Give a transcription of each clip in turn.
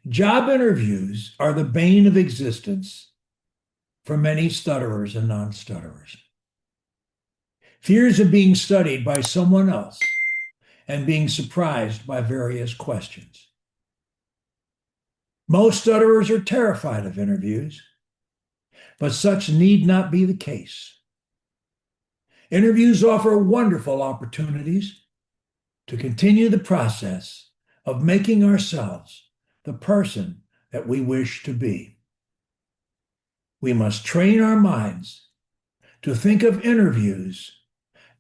Job interviews are the bane of existence for many stutterers and non-stutterers. Fears of being studied by someone else and being surprised by various questions. Most stutterers are terrified of interviews, but such need not be the case. Interviews offer wonderful opportunities to continue the process of making ourselves the person that we wish to be. We must train our minds to think of interviews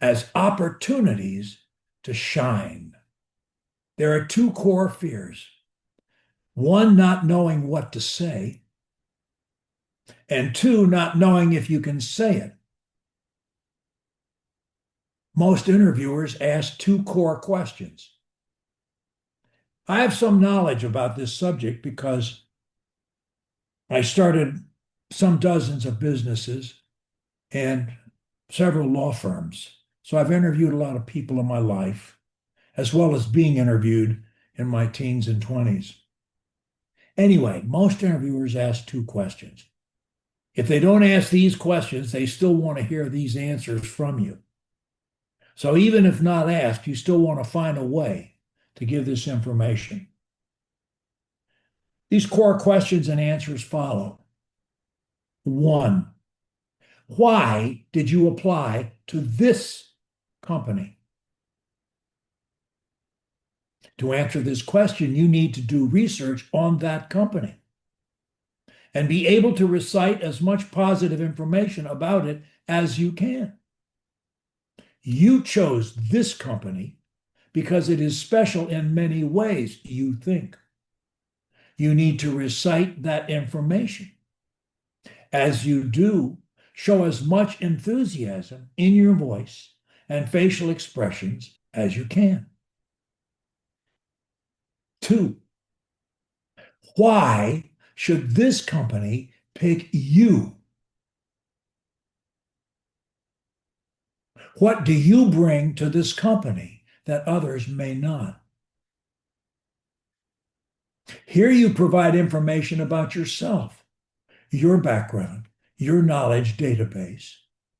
as opportunities to shine. There are two core fears. One, not knowing what to say, and two, not knowing if you can say it. Most interviewers ask two core questions. I have some knowledge about this subject because I started some dozens of businesses and several law firms. So I've interviewed a lot of people in my life, as well as being interviewed in my teens and 20s. Anyway, most interviewers ask two questions. If they don't ask these questions, they still want to hear these answers from you. So even if not asked, you still want to find a way to give this information. These core questions and answers follow. 1, why did you apply to this company? To answer this question, you need to do research on that company and be able to recite as much positive information about it as you can. You chose this company because it is special in many ways, you think. You need to recite that information. As you do, show as much enthusiasm in your voice and facial expressions as you can. 2, why should this company pick you? What do you bring to this company that others may not? Here you provide information about yourself, your background, your knowledge database,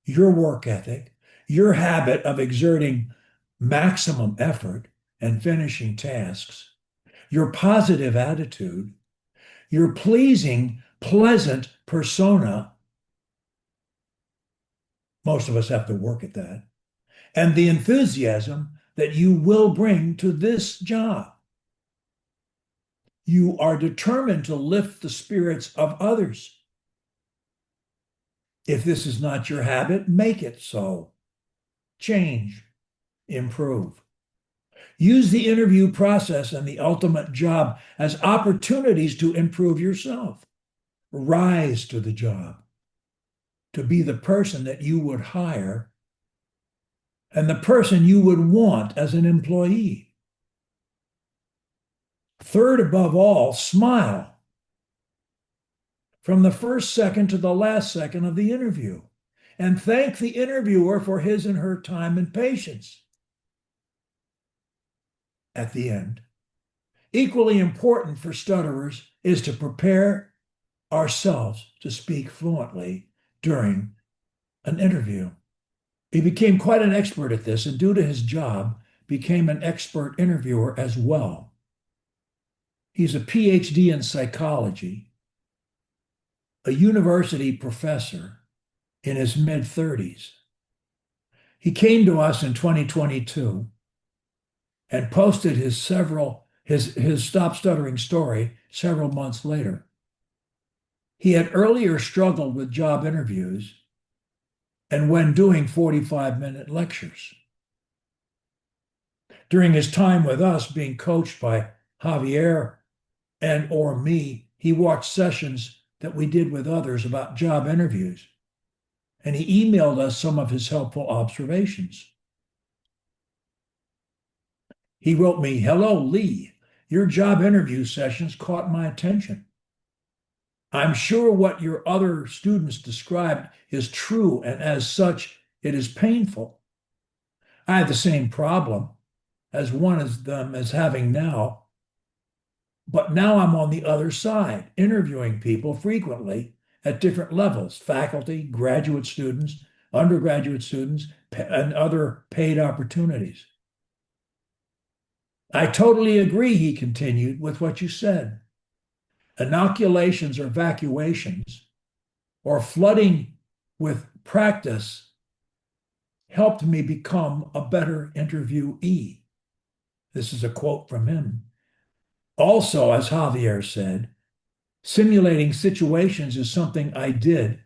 your work ethic, your habit of exerting maximum effort and finishing tasks, your positive attitude, your pleasing, pleasant persona. Most of us have to work at that. And the enthusiasm that you will bring to this job. You are determined to lift the spirits of others. If this is not your habit, make it so. Change, improve. Use the interview process and the ultimate job as opportunities to improve yourself. Rise to the job, to be the person that you would hire and the person you would want as an employee. Third, above all, smile from the first second to the last second of the interview and thank the interviewer for his and her time and patience. At the end, equally important for stutterers is to prepare ourselves to speak fluently during an interview. He became quite an expert at this, and due to his job, became an expert interviewer as well. He's a PhD in psychology, a university professor in his mid-30s. He came to us in 2022 and posted his Stop Stuttering story several months later. He had earlier struggled with job interviews and when doing 45-minute lectures. During his time with us being coached by Javier and or me, he watched sessions that we did with others about job interviews, and he emailed us some of his helpful observations. He wrote me, "Hello, Lee. Your job interview sessions caught my attention. I'm sure what your other students described is true, and as such, it is painful. I have the same problem as one of them is having now. But now I'm on the other side, interviewing people frequently at different levels, faculty, graduate students, undergraduate students, and other paid opportunities. I totally agree, he continued, with what you said. Inoculations or evacuations or flooding with practice helped me become a better interviewee. This is a quote from him. Also, as Javier said, simulating situations is something I did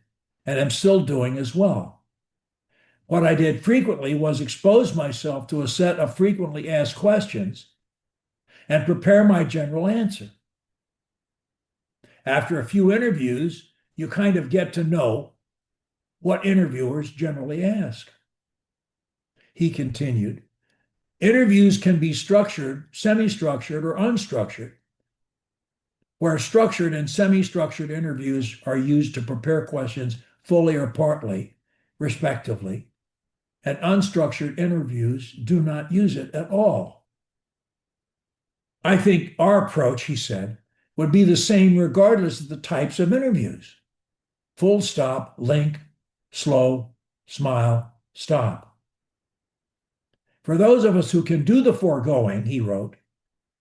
and am still doing as well. What I did frequently was expose myself to a set of frequently asked questions and prepare my general answer. After a few interviews, you kind of get to know what interviewers generally ask. He continued, interviews can be structured, semi-structured, or unstructured, where structured and semi-structured interviews are used to prepare questions fully or partly, respectively, and unstructured interviews do not use it at all. I think our approach, he said, would be the same regardless of the types of interviews. Full stop, link, slow, smile, stop. For those of us who can do the foregoing, he wrote,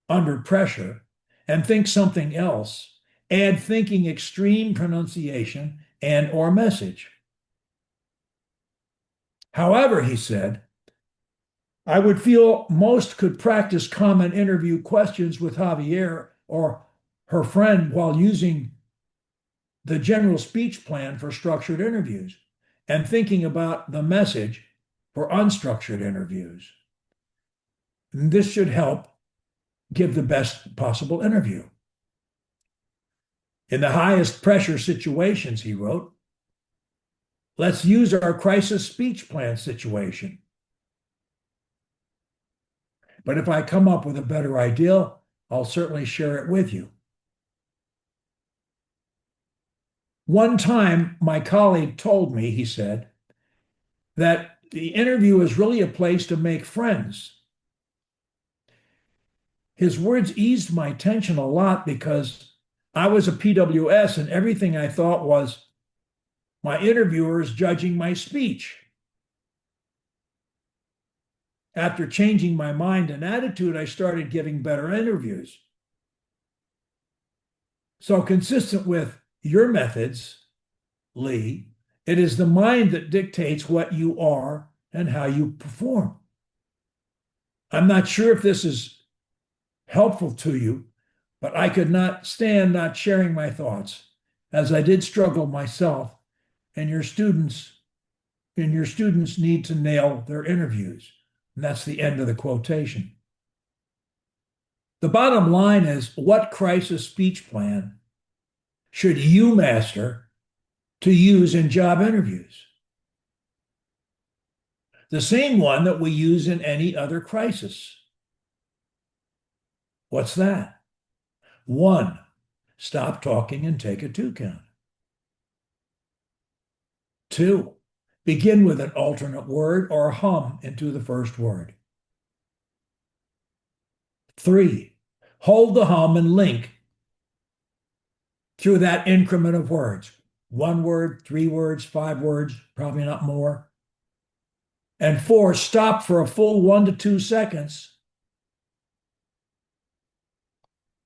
under pressure, and think something else, add thinking extreme pronunciation and or message. However, he said, I would feel most could practice common interview questions with Javier or her friend while using the general speech plan for structured interviews and thinking about the message for unstructured interviews. And this should help give the best possible interview. In the highest pressure situations, he wrote, let's use our crisis speech plan situation. But if I come up with a better idea, I'll certainly share it with you. One time, my colleague told me, he said, that the interview is really a place to make friends. His words eased my tension a lot because I was a PWS and everything I thought was my interviewers judging my speech. After changing my mind and attitude, I started giving better interviews. So consistent with your methods, Lee, it is the mind that dictates what you are and how you perform. I'm not sure if this is helpful to you, but I could not stand not sharing my thoughts, as I did struggle myself, and your students need to nail their interviews. And that's the end of the quotation. The bottom line is, what crisis speech plan should you master to use in job interviews? The same one that we use in any other crisis. What's that? 1, stop talking and take a 2 count. 2, begin with an alternate word or hum into the first word. 3, hold the hum and link through that increment of words. 1 word, 3 words, 5 words, probably not more. And 4, stop for a full 1 to 2 seconds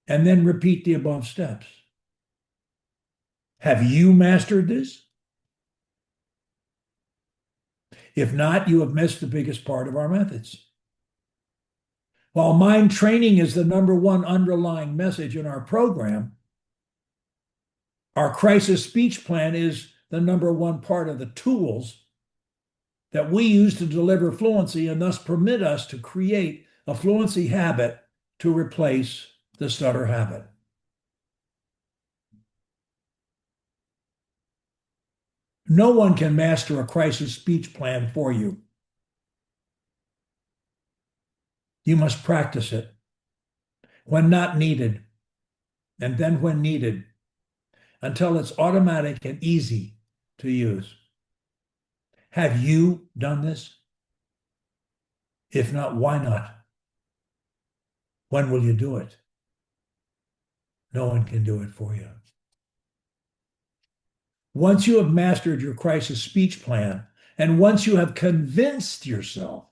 and then repeat the above steps. Have you mastered this? If not, you have missed the biggest part of our methods. While mind training is the #1 underlying message in our program, our crisis speech plan is the #1 part of the tools that we use to deliver fluency and thus permit us to create a fluency habit to replace the stutter habit. No one can master a crisis speech plan for you. You must practice it when not needed, and then when needed, until it's automatic and easy to use. Have you done this? If not, why not? When will you do it? No one can do it for you. Once you have mastered your crisis speech plan, and once you have convinced yourself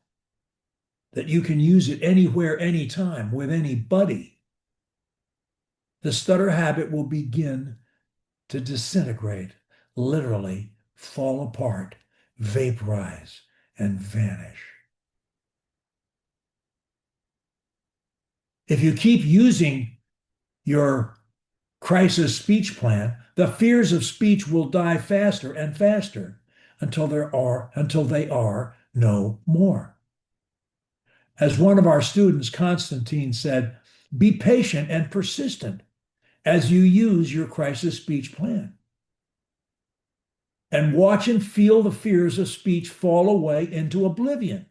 that you can use it anywhere, anytime, with anybody, the stutter habit will begin to disintegrate, literally fall apart, vaporize, and vanish. If you keep using your crisis speech plan, the fears of speech will die faster and faster until they are no more. As one of our students, Constantine, said, be patient and persistent as you use your crisis speech plan. And watch and feel the fears of speech fall away into oblivion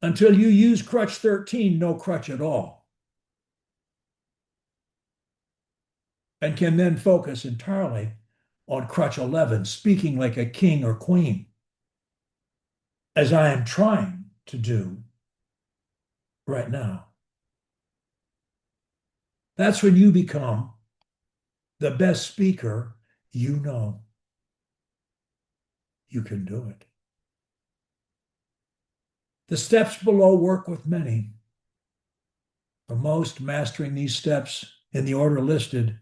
until you use crutch 13, no crutch at all, and can then focus entirely on crutch 11, speaking like a king or queen, as I am trying to do right now. That's when you become the best speaker you know. You can do it. The steps below work with many. For most, mastering these steps in the order listed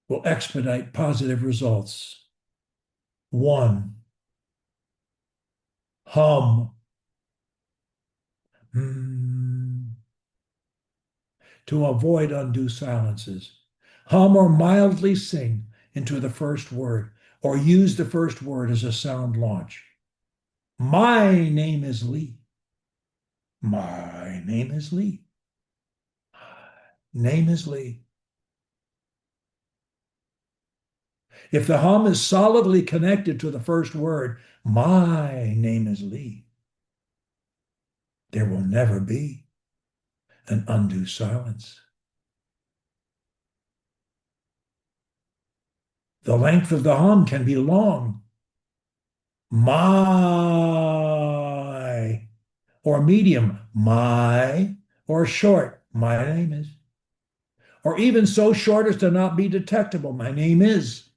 will expedite positive results. 1. Hum. To avoid undue silences. Hum or mildly sing into the first word, or use the first word as a sound launch. My name is Lee. My name is Lee. Name is Lee. If the hum is solidly connected to the first word, my name is Lee, there will never be an undue silence. The length of the hum can be long. My, or medium, my, or short, my name is. Or even so short as to not be detectable, my name is.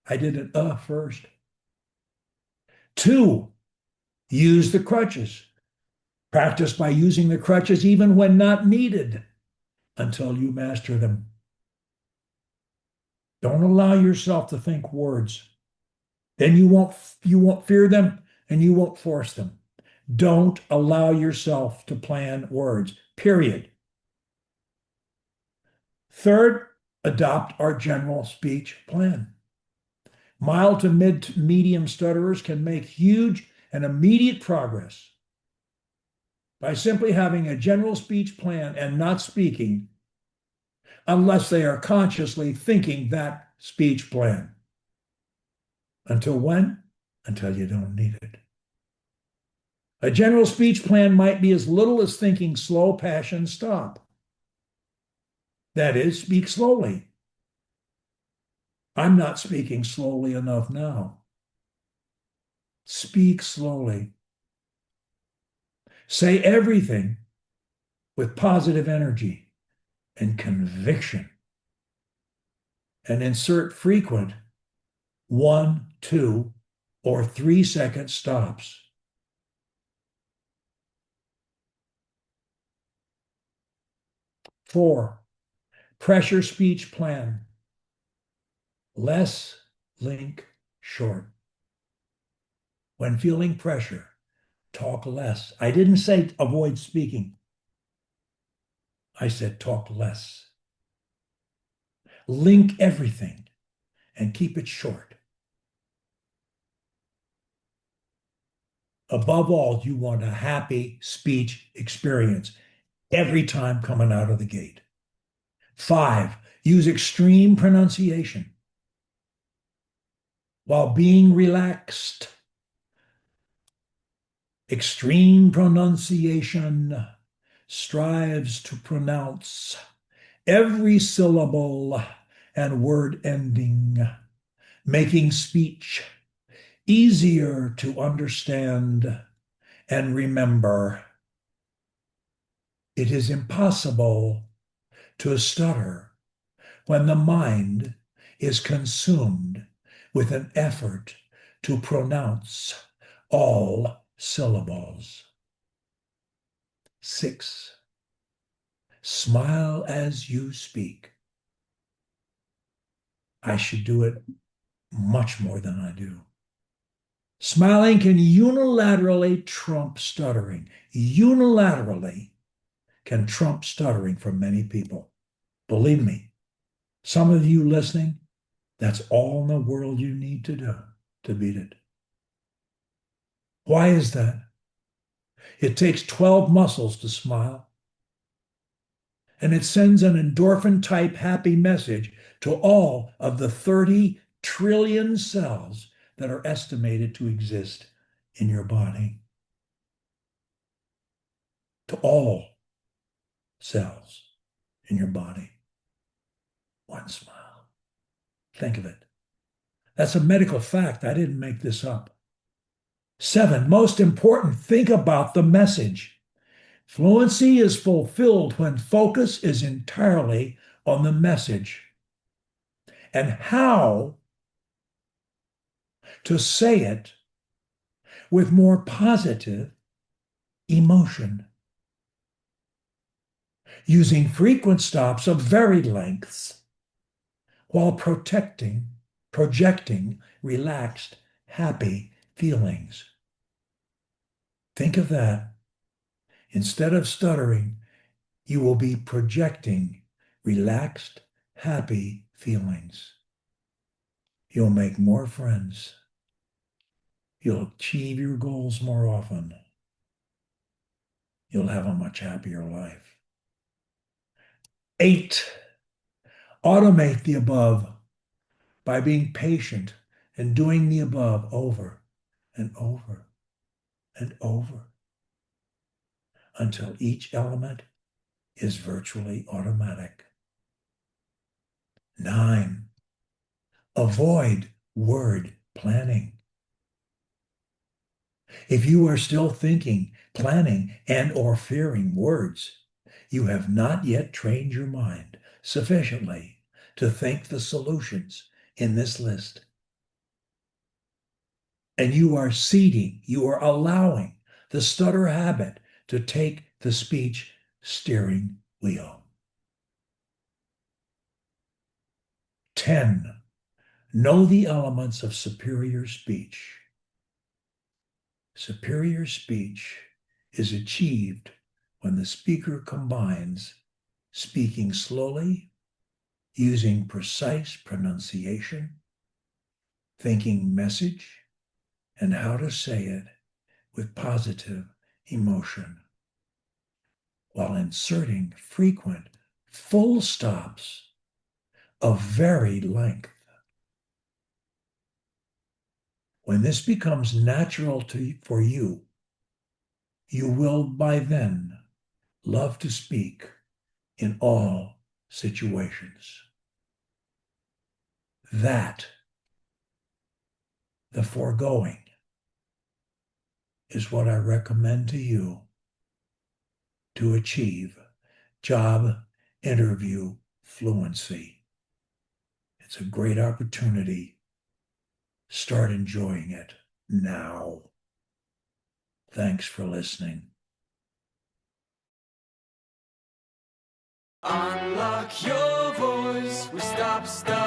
I did an first. 2, use the crutches. Practice by using the crutches even when not needed until you master them. Don't allow yourself to think words. Then you won't fear them and you won't force them. Don't allow yourself to plan words, period. 3rd, adopt our general speech plan. Mild to medium stutterers can make huge and immediate progress by simply having a general speech plan and not speaking unless they are consciously thinking that speech plan. Until when? Until you don't need it. A general speech plan might be as little as thinking slow passion stop. That is, speak slowly. I'm not speaking slowly enough now. Speak slowly. Say everything with positive energy and conviction. And insert frequent 1, 2, or 3-second stops. 4, pressure speech plan. Less, link, short. When feeling pressure, talk less. I didn't say avoid speaking. I said talk less. Link everything and keep it short. Above all, you want a happy speech experience every time coming out of the gate. 5, use extreme pronunciation while being relaxed. Extreme pronunciation strives to pronounce every syllable and word ending, making speech easier to understand and remember. It is impossible to stutter when the mind is consumed with an effort to pronounce all syllables. 6. Smile as you speak. I should do it much more than I do. Smiling can unilaterally trump stuttering. Unilaterally can trump stuttering for many people. Believe me, some of you listening, that's all in the world you need to do to beat it. Why is that? It takes 12 muscles to smile, and it sends an endorphin-type happy message to all of the 30 trillion cells that are estimated to exist in your body. To all cells in your body. One smile. Think of it. That's a medical fact. I didn't make this up. 7, most important, think about the message. Fluency is fulfilled when focus is entirely on the message and how to say it with more positive emotion, using frequent stops of varied lengths while projecting relaxed, happy feelings. Think of that. Instead of stuttering, you will be projecting relaxed, happy feelings. You'll make more friends. You'll achieve your goals more often. You'll have a much happier life. 8, automate the above by being patient and doing the above over and over and over until each element is virtually automatic. 9, avoid word planning. If you are still thinking, planning, and or fearing words, you have not yet trained your mind sufficiently to think the solutions in this list. And you are seeding, you are allowing the stutter habit to take the speech steering wheel. 10, know the elements of superior speech. Superior speech is achieved when the speaker combines speaking slowly, using precise pronunciation, thinking message, and how to say it with positive emotion, while inserting frequent full stops of varied length. When this becomes natural for you, you will by then love to speak in all situations. That, the foregoing, is what I recommend to you to achieve job interview fluency. It's a great opportunity. Start enjoying it now. Thanks for listening. Unlock your voice with StopStutter.